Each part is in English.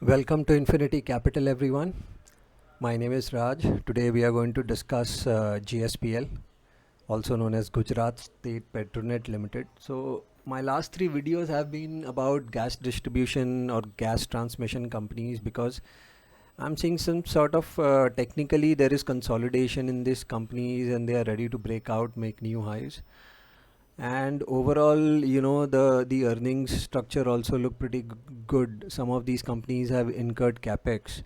Welcome to Infinity Capital, everyone. My name is Raj. Today we are going to discuss GSPL, also known as Gujarat State Petronet Limited. So my last three videos have been about gas distribution or gas transmission companies because I'm seeing some sort of technically there is consolidation in these companies and they are ready to break out, make new highs. And overall, the earnings structure also look pretty good. Some of these companies have incurred capex,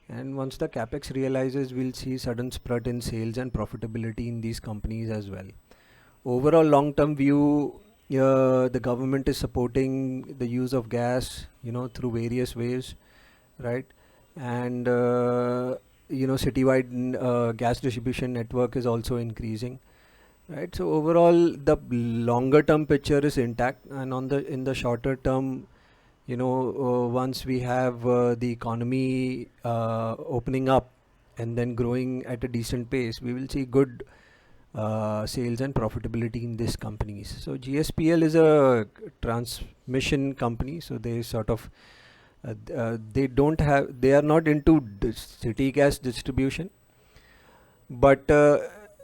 and once the capex realizes, we'll see sudden spurt in sales and profitability in these companies as well. Overall long term view, the government is supporting the use of gas, through various ways, right? And citywide gas distribution network is also increasing. Right. So overall, the longer term picture is intact, and on the in the shorter term, once we have the economy opening up and then growing at a decent pace, we will see good sales and profitability in these companies. So GSPL is a transmission company, so they sort of they are not into city gas distribution, but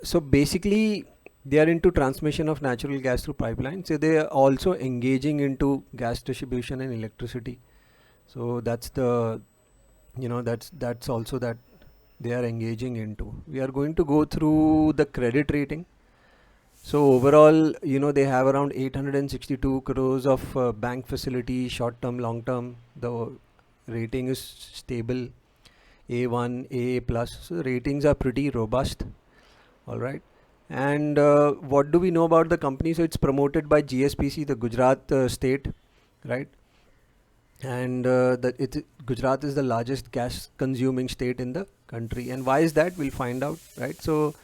so basically they are into transmission of natural gas through pipelines. So they are also engaging into gas distribution and electricity. So that's the that's also that they are engaging into. We are going to go through the credit rating. So overall, they have around 862 crores of bank facility, short term, long term. The rating is stable, A1, AA plus. So ratings are pretty robust. All right. And what do we know about the company? So it's promoted by GSPC, the Gujarat state, right? And Gujarat is the largest gas consuming state in the country. And why is that? We'll find out, right? So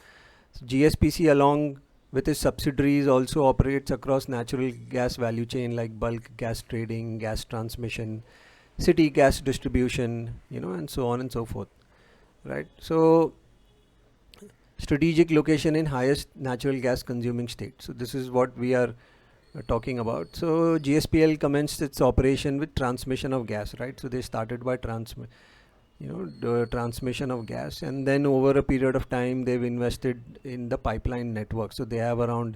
GSPC, along with its subsidiaries, also operates across natural gas value chain like bulk gas trading, gas transmission, city gas distribution, and so on and so forth, right? So strategic location in highest natural gas consuming state. So this is what we are talking about. So GSPL commenced its operation with transmission of gas, right? So they started by the transmission of gas, and then over a period of time they've invested in the pipeline network. So they have around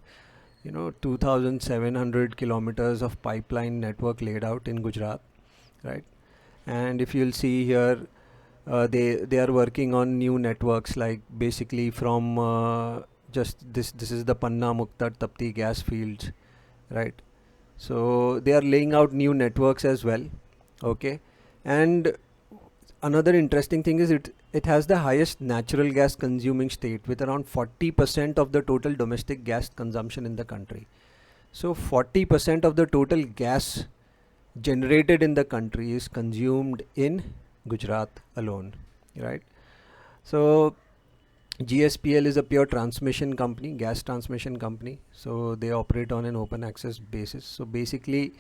2,700 kilometers of pipeline network laid out in Gujarat, right? And if you'll see here, they are working on new networks, like basically from just this is the Panna Mukta Tapti gas fields, right? So they are laying out new networks as well. Okay. And another interesting thing is it has the highest natural gas consuming state with around 40% of the total domestic gas consumption in the country. So 40% of the total gas generated in the country is consumed in Gujarat alone, right? So GSPL is a pure transmission company, gas transmission company. So they operate on an open access basis. So basically,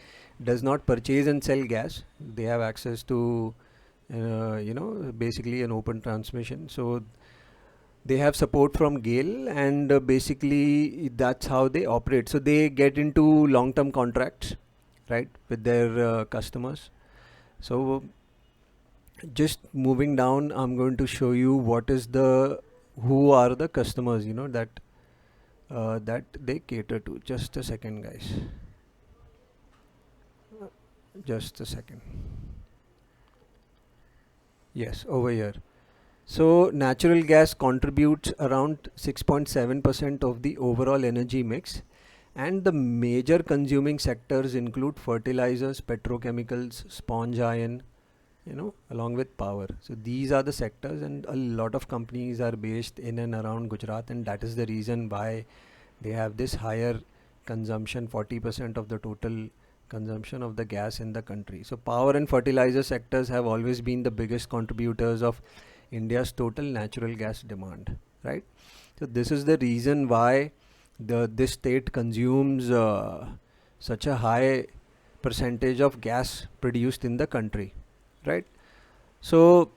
does not purchase and sell gas. They have access to, basically an open transmission. So they have support from GAIL, and basically that's how they operate. So they get into long-term contracts, right, with their customers. So just moving down, I'm going to show you who are the customers, that they cater to. Just a second, guys. Just a second. Yes, over here. So natural gas contributes around 6.7% of the overall energy mix, and the major consuming sectors include fertilizers, petrochemicals, sponge iron, along with power. So these are the sectors, and a lot of companies are based in and around Gujarat, and that is the reason why they have this higher consumption, 40% of the total consumption of the gas in the country. So power and fertilizer sectors have always been the biggest contributors of India's total natural gas demand, right? So this is the reason why this state consumes such a high percentage of gas produced in the country, right? So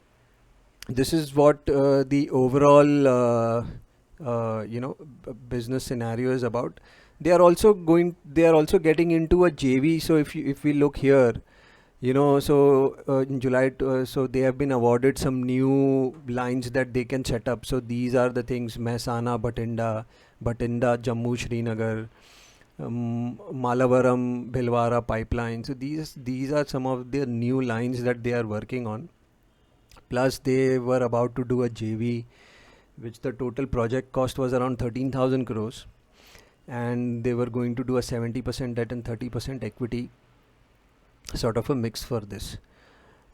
this is what the overall business scenario is about. They are also getting into a JV. So if we look here, So in July, so they have been awarded some new lines that they can set up. So these are the things: Mehsana, Bathinda, Jammu, Srinagar, Malavaram, Bhilwara pipeline. So these are some of the new lines that they are working on. Plus, they were about to do a JV, which the total project cost was around 13,000 crores, and they were going to do a 70% debt and 30% equity, sort of a mix for this.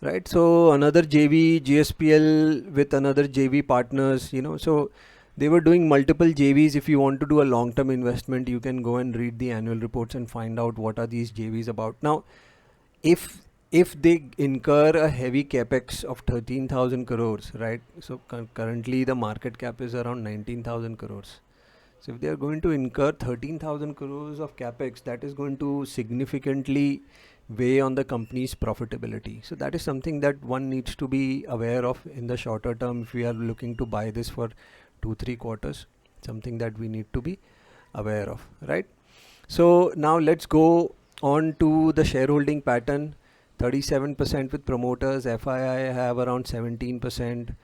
Right, so another JV, GSPL with another JV partners, so they were doing multiple JVs. If you want to do a long-term investment, you can go and read the annual reports and find out what are these JVs about. Now, if they incur a heavy capex of 13,000 crores, right? So currently the market cap is around 19,000 crores. So if they are going to incur 13,000 crores of capex, that is going to significantly weigh on the company's profitability. So that is something that one needs to be aware of in the shorter term if we are looking to buy this for 2-3 quarters. Something that we need to be aware of, right? So now let's go on to the shareholding pattern. 37% with promoters, FII have around 17%,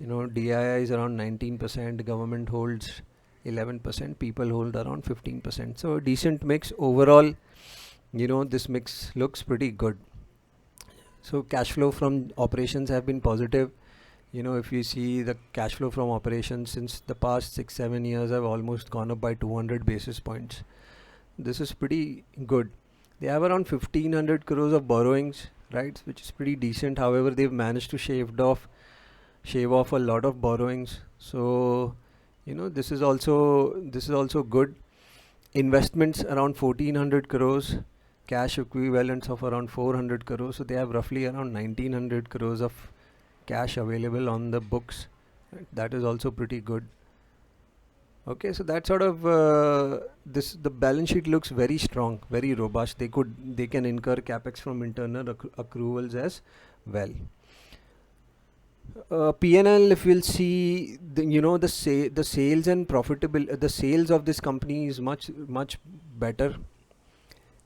DII is around 19%, government holds 11%, people hold around 15%. So a decent mix overall. This mix looks pretty good. So cash flow from operations have been positive. If you see the cash flow from operations since the past 6-7 years have almost gone up by 200 basis points. This is pretty good. They have around 1500 crores of borrowings, right, which is pretty decent. However, they've managed to shave off a lot of borrowings. So this is also good. Investments around 1400 crores, cash equivalents of around 400 crores. So they have roughly around 1900 crores of cash available on the books. That is also pretty good. Okay, so that sort of the balance sheet looks very strong, very robust. They can incur capex from internal accruals as well. P&L, if we'll see the sales and profitable, the sales of this company is much better,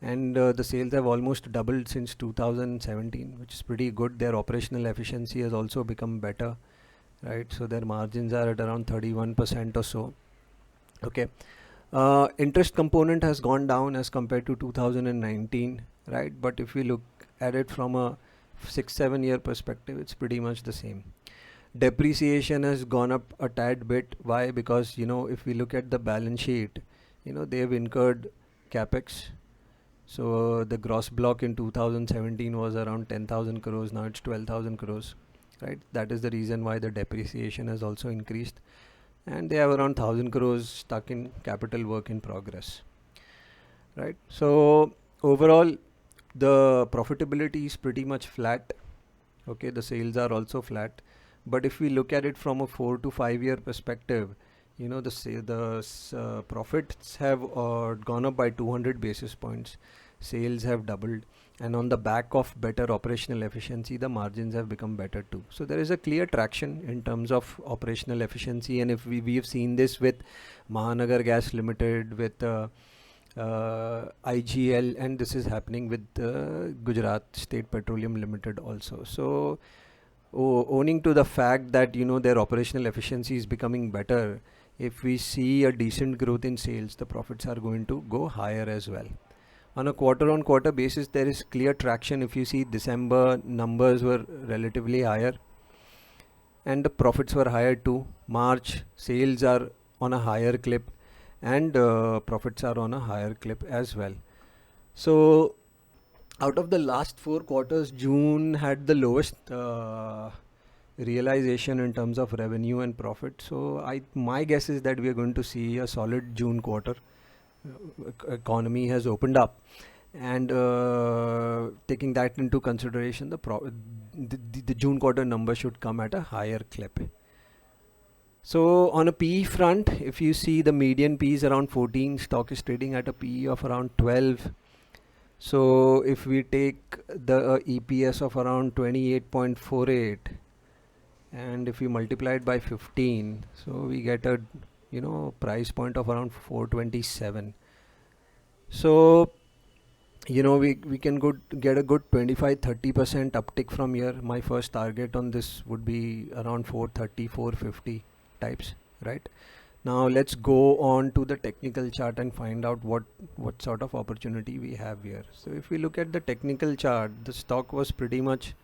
and the sales have almost doubled since 2017, which is pretty good. Their operational efficiency has also become better, right? So their margins are at around 31% or so. Okay, interest component has gone down as compared to 2019, right? But if we look at it from a 6-7 year perspective, it's pretty much the same. Depreciation has gone up a tad bit. Why? Because if we look at the balance sheet, they have incurred capex. So the gross block in 2017 was around 10,000 crores. Now it's 12,000 crores, right? That is the reason why the depreciation has also increased, and they have around 1,000 crores stuck in capital work in progress, right? So overall, the profitability is pretty much flat. Okay, the sales are also flat, but if we look at it from a 4 to 5 year perspective, the profits have gone up by 200 basis points, sales have doubled, and on the back of better operational efficiency, the margins have become better too. So there is a clear traction in terms of operational efficiency, and if we have seen this with Mahanagar Gas Limited, with IGL, and this is happening with Gujarat State Petroleum Limited also. So owning to the fact that their operational efficiency is becoming better, if we see a decent growth in sales, the profits are going to go higher as well. On a quarter-on-quarter basis, there is clear traction. If you see, December numbers were relatively higher, and the profits were higher too. March sales are on a higher clip, and profits are on a higher clip as well. So out of the last 4 quarters, June had the lowest realization in terms of revenue and profit. So my guess is that we are going to see a solid June quarter. Economy has opened up, and taking that into consideration, the June quarter number should come at a higher clip. So on a PE front, if you see, the median PE is around 14, stock is trading at a PE of around 12. So if we take the EPS of around 28.48, and if we multiply it by 15, so we get a price point of around 427. So we can get a good 25-30% uptick from here. My first target on this would be around 430, 450 types, right? Now let's go on to the technical chart and find out what sort of opportunity we have here. So if we look at the technical chart, the stock was pretty much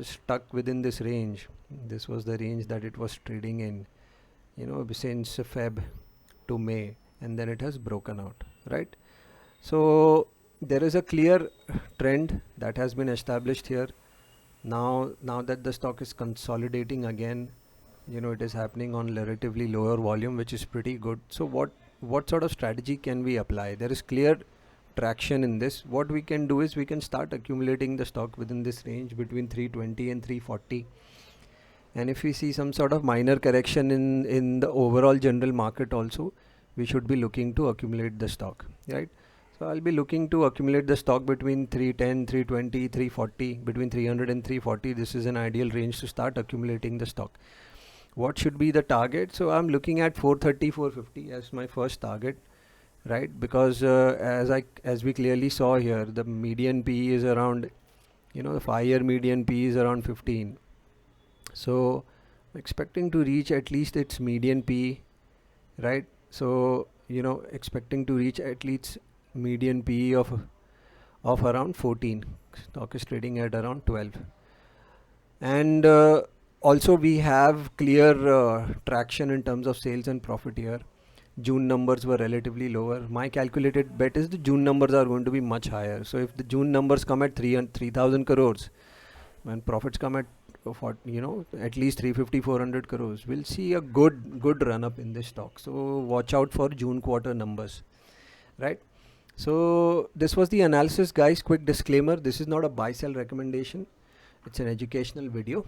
stuck within this range. This was the range that it was trading in, since Feb to May, and then it has broken out, right? So there is a clear trend that has been established here. Now that the stock is consolidating again, it is happening on relatively lower volume, which is pretty good. So what sort of strategy can we apply? There is clear traction in this. What we can do is we can start accumulating the stock within this range between 320 and 340. And if we see some sort of minor correction in the overall general market also, we should be looking to accumulate the stock, right? So I'll be looking to accumulate the stock between 310, 320, 340, between 300 and 340. This is an ideal range to start accumulating the stock. What should be the target? So I'm looking at 430, 450 as my first target, right? Because as we clearly saw here, the median PE is around, the 5-year median PE is around 15. So I'm expecting to reach at least its median PE, right? So expecting to reach at least median PE of around 14. Stock is trading at around 12. And also we have clear traction in terms of sales and profit here. June numbers were relatively lower. My calculated bet is the June numbers are going to be much higher. So if the June numbers come at 3,000 crores and profits come at at least 350, 400 crores, we'll see a good run up in this stock. So watch out for June quarter numbers, right? So this was the analysis, guys. Quick disclaimer, this is not a buy sell recommendation. It's an educational video.